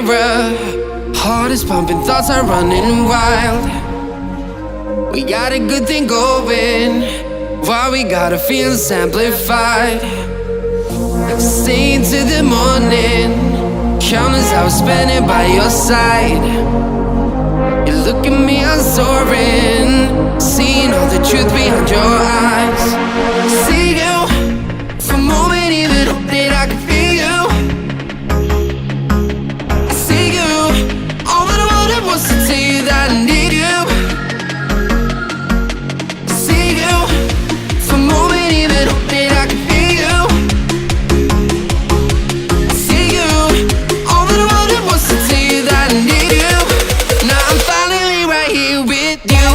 mirror. Heart is pumping, thoughts are running wild. We got a good thing going, while we gotta feel amplified. Staying till the morning, countless hours spending by your side. You look at me, I'm soaring, seeing all the truth behind your eyes. See you for a moment, even hope that I can feel you. I see you, all that I wanted was to tell you that I need you. I see you for a moment, even hope that I can feel you. I see you, all that I wanted was to tell you that I need you. Now I'm finally right here with you.